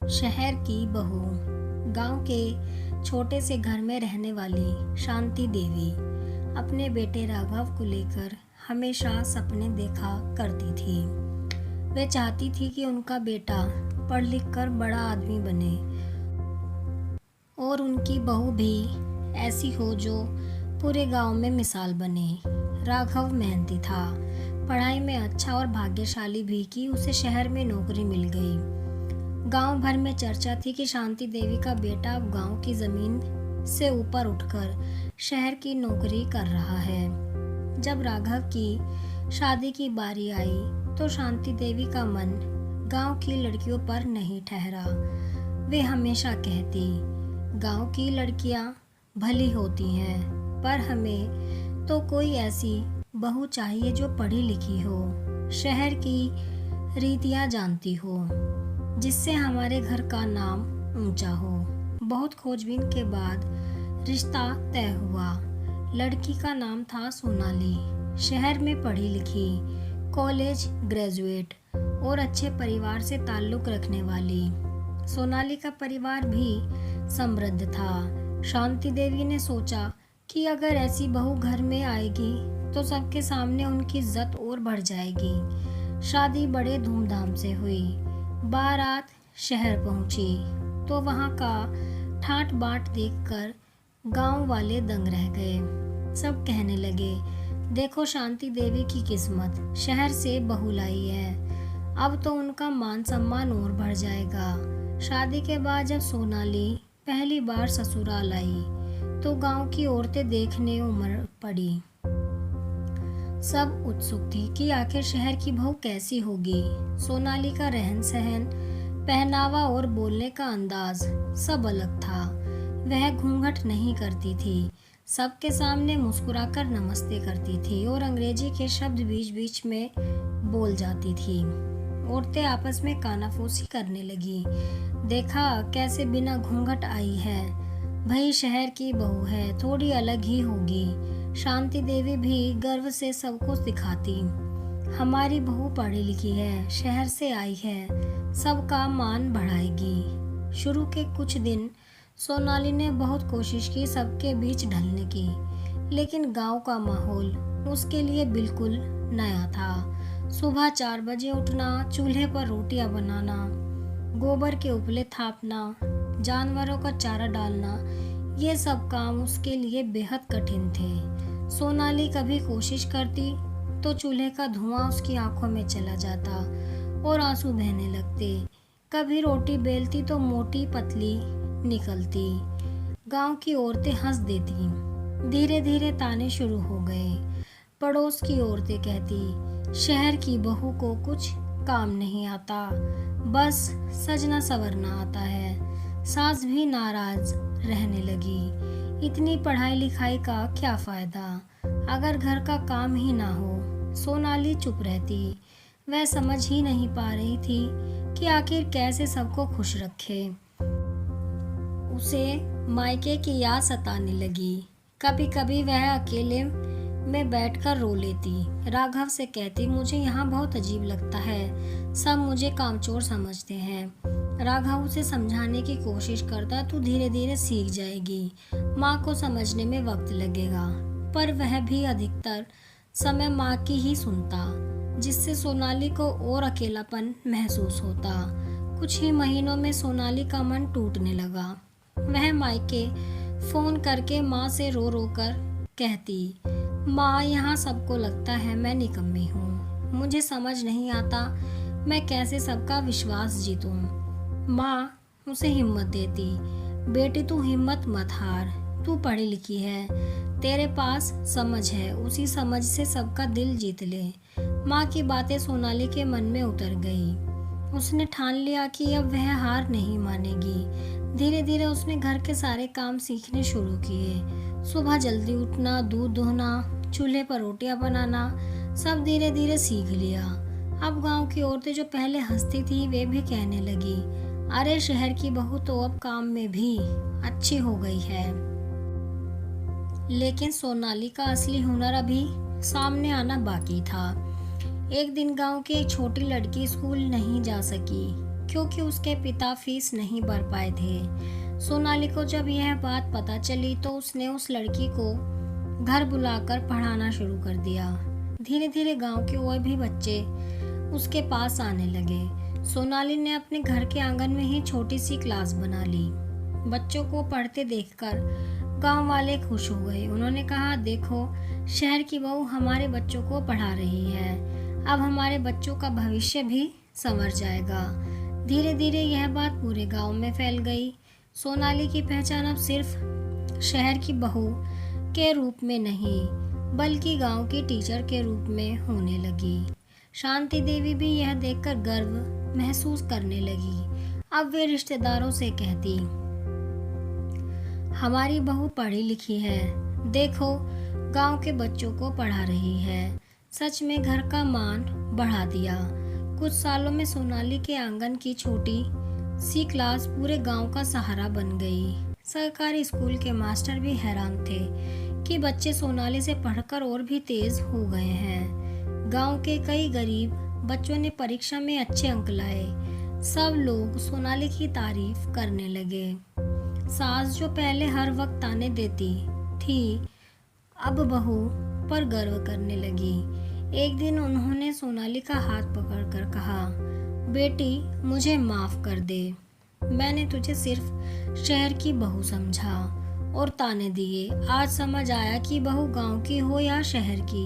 शहर की बहू। गांव के छोटे से घर में रहने वाली शांति देवी अपने बेटे राघव को लेकर हमेशा सपने देखा करती थी। वे चाहती थी कि उनका बेटा पढ़ लिख कर बड़ा आदमी बने और उनकी बहू भी ऐसी हो जो पूरे गांव में मिसाल बने। राघव मेहनती था, पढ़ाई में अच्छा और भाग्यशाली भी कि उसे शहर में नौकरी मिल गई। गांव भर में चर्चा थी कि शांति देवी का बेटा अब गांव की जमीन से ऊपर उठकर शहर की नौकरी कर रहा है। जब राघव की शादी की बारी आई तो शांति देवी का मन गांव की लड़कियों पर नहीं ठहरा। वे हमेशा कहती, गांव की लड़कियां भली होती हैं, पर हमें तो कोई ऐसी बहू चाहिए जो पढ़ी लिखी हो, शहर की रीतियां जानती हो, जिससे हमारे घर का नाम ऊंचा हो। बहुत खोजबीन के बाद रिश्ता तय हुआ। लड़की का नाम था सोनाली। शहर में पढ़ी लिखी, कॉलेज ग्रेजुएट और अच्छे परिवार से ताल्लुक रखने वाली। सोनाली का परिवार भी समृद्ध था। शांति देवी ने सोचा कि अगर ऐसी बहू घर में आएगी तो सबके सामने उनकी इज्जत और बढ़ जाएगी। शादी बड़े धूमधाम से हुई। बारात शहर पहुंची तो वहां का ठाट बाट देखकर गांव वाले दंग रह गए। सब कहने लगे, देखो शांति देवी की किस्मत, शहर से बहू लाई है, अब तो उनका मान सम्मान और बढ़ जाएगा। शादी के बाद जब सोनाली पहली बार ससुराल आई तो गांव की औरतें देखने उमड़ पड़ी। सब उत्सुक थी कि आखिर शहर की बहू कैसी होगी। सोनाली का रहन सहन, पहनावा और बोलने का अंदाज सब अलग था। वह घूंघट नहीं करती थी, सबके सामने मुस्कुराकर नमस्ते करती थी और अंग्रेजी के शब्द बीच बीच में बोल जाती थी। औरतें आपस में कानाफूसी करने लगी, देखा कैसे बिना घूंघट आई है, भाई शहर की बहू है, थोड़ी अलग ही होगी। शांति देवी भी गर्व से सबको दिखाती, हमारी बहू पढ़ी लिखी है, शहर से आई है, सबका मान बढ़ाएगी। शुरू के कुछ दिन सोनाली ने बहुत कोशिश की सबके बीच ढलने की, लेकिन गांव का माहौल उसके लिए बिल्कुल नया था। सुबह 4 बजे उठना, चूल्हे पर रोटियां बनाना, गोबर के उपले थापना, जानवरों का चारा डालना, ये सब काम उसके लिए बेहद कठिन थे। सोनाली कभी कोशिश करती तो चूल्हे का धुआं उसकी आंखों में चला जाता और आंसू बहने लगते। कभी रोटी बेलती तो मोटी पतली निकलती। गांव की औरतें हंस देती। धीरे धीरे ताने शुरू हो गए। पड़ोस की औरतें कहती, शहर की बहू को कुछ काम नहीं आता, बस सजना संवरना आता है। सास भी नाराज रहने लगी, इतनी पढ़ाई लिखाई का क्या फायदा अगर घर का काम ही ना हो। सोनाली चुप रहती। वह समझ ही नहीं पा रही थी कि आखिर कैसे सबको खुश रखे। उसे मायके की याद सताने लगी। कभी कभी वह अकेले में बैठकर रो लेती। राघव से कहती, मुझे यहाँ बहुत अजीब लगता है, सब मुझे कामचोर समझते हैं। राघव उसे समझाने की कोशिश करता, तू धीरे धीरे सीख जाएगी, माँ को समझने में वक्त लगेगा। पर वह भी अधिकतर समय माँ की ही सुनता, जिससे सोनाली को और अकेलापन महसूस होता। कुछ ही महीनों में सोनाली का मन टूटने लगा। वह मायके फोन करके माँ से रो रो कर कहती, माँ यहाँ सबको लगता है मैं निकम्मी हूँ, मुझे समझ नहीं आता मैं कैसे सबका विश्वास जीतूँ। माँ उसे हिम्मत देती, बेटी तू हिम्मत मत हार, तू पढ़ी लिखी है, तेरे पास समझ है, उसी समझ से सबका दिल जीत ले। माँ की बातें सोनाली के मन में उतर गई। उसने ठान लिया कि अब वह हार नहीं मानेगी। धीरे धीरे उसने घर के सारे काम सीखने शुरू किए। सुबह जल्दी उठना, दूध दोहना, चूल्हे पर रोटियां बनाना, सब धीरे धीरे सीख लिया। अब गांव की औरतें जो पहले हंसती थी वे भी कहने लगी, अरे शहर की बहू तो अब काम में भी अच्छी हो गई है। लेकिन सोनाली का असली हुनर अभी सामने आना बाकी था। एक दिन गांव की एक छोटी लड़की स्कूल नहीं जा सकी। क्योंकि उसके पिता फीस नहीं भर पाए थे। सोनाली को जब यह बात पता चली तो उसने उस लड़की को घर बुलाकर पढ़ाना शुरू कर दिया। धीरे धीरे गांव के और भी बच्चे उसके पास आने लगे। सोनाली ने अपने घर के आंगन में ही छोटी सी क्लास बना ली। बच्चों को पढ़ते देखकर गांव वाले खुश हो गए। उन्होंने कहा, देखो, शहर की बहू हमारे बच्चों को पढ़ा रही है। अब हमारे बच्चों का भविष्य भी संवर जाएगा। धीरे धीरे यह बात पूरे गांव में फैल गई। सोनाली की पहचान अब सिर्फ शहर की बहू के रूप में नहीं, बल्कि गांव की टीचर के रूप में होने लगी। शांति देवी भी यह देखकर गर्व महसूस करने लगी। अब वे रिश्तेदारों से कहती, हमारी बहू पढ़ी लिखी है, देखो, गांव के बच्चों को पढ़ा रही है। सच में घर का मान बढ़ा दिया। कुछ सालों में सोनाली के आंगन की छोटी सी क्लास पूरे गांव का सहारा बन गई। सरकारी स्कूल के मास्टर भी हैरान थे कि बच्चे सोनाली से पढ़कर और भी तेज हो गए हैं। गांव के कई गरीब बच्चों ने परीक्षा में अच्छे अंक लाए। सब लोग सोनाली की तारीफ करने लगे। सास जो पहले हर वक्त ताने देती थी, अब बहू पर गर्व करने लगी। एक दिन उन्होंने सोनाली का हाथ पकड़कर कहा, बेटी, मुझे माफ कर दे। मैंने तुझे सिर्फ शहर की बहू समझा और ताने दिए। आज समझ आया कि बहू गांव की हो या शहर की,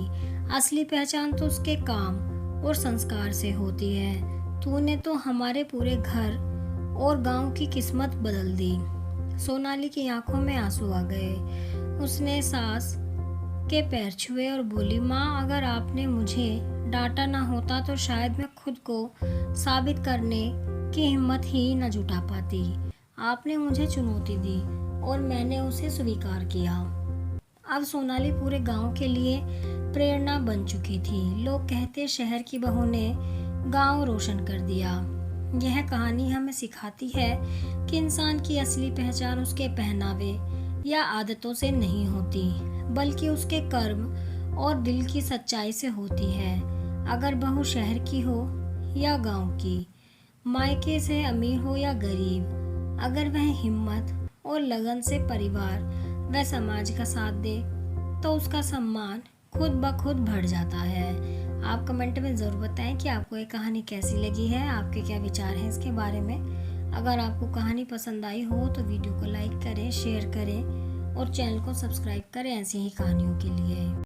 असली पहचान तो उसके काम और संस्कार से होती है। तूने तो हमारे पूरे घर और गांव की किस्मत बदल दी। सोनाली की आंखों में आंसू आ गए। उसने सास के पैर छुए और बोली, माँ, अगर आपने मुझे डांटा ना होता तो शायद मैं खुद को साबित करने की हिम्मत ही न जुटा पाती। आपने मुझे चुनौती दी और मैंने उसे स्वीकार किया। अब सोनाली पूरे गांव के लिए प्रेरणा बन चुकी थी। लोग कहते, शहर की बहू ने गांव रोशन कर दिया। यह कहानी हमें सिखाती है कि इंसान की असली पहचान उसके पहनावे या आदतों से नहीं होती, बल्कि उसके कर्म और दिल की सच्चाई से होती है। अगर बहू शहर की हो या गांव की, मायके से अमीर हो या गरीब, अगर वह हिम्मत और लगन से परिवार व समाज का साथ दे तो उसका सम्मान खुद ब खुद बढ़ जाता है। आप कमेंट में ज़रूर बताएं कि आपको ये कहानी कैसी लगी है, आपके क्या विचार हैं इसके बारे में। अगर आपको कहानी पसंद आई हो तो वीडियो को लाइक करें, शेयर करें और चैनल को सब्सक्राइब करें ऐसी ही कहानियों के लिए।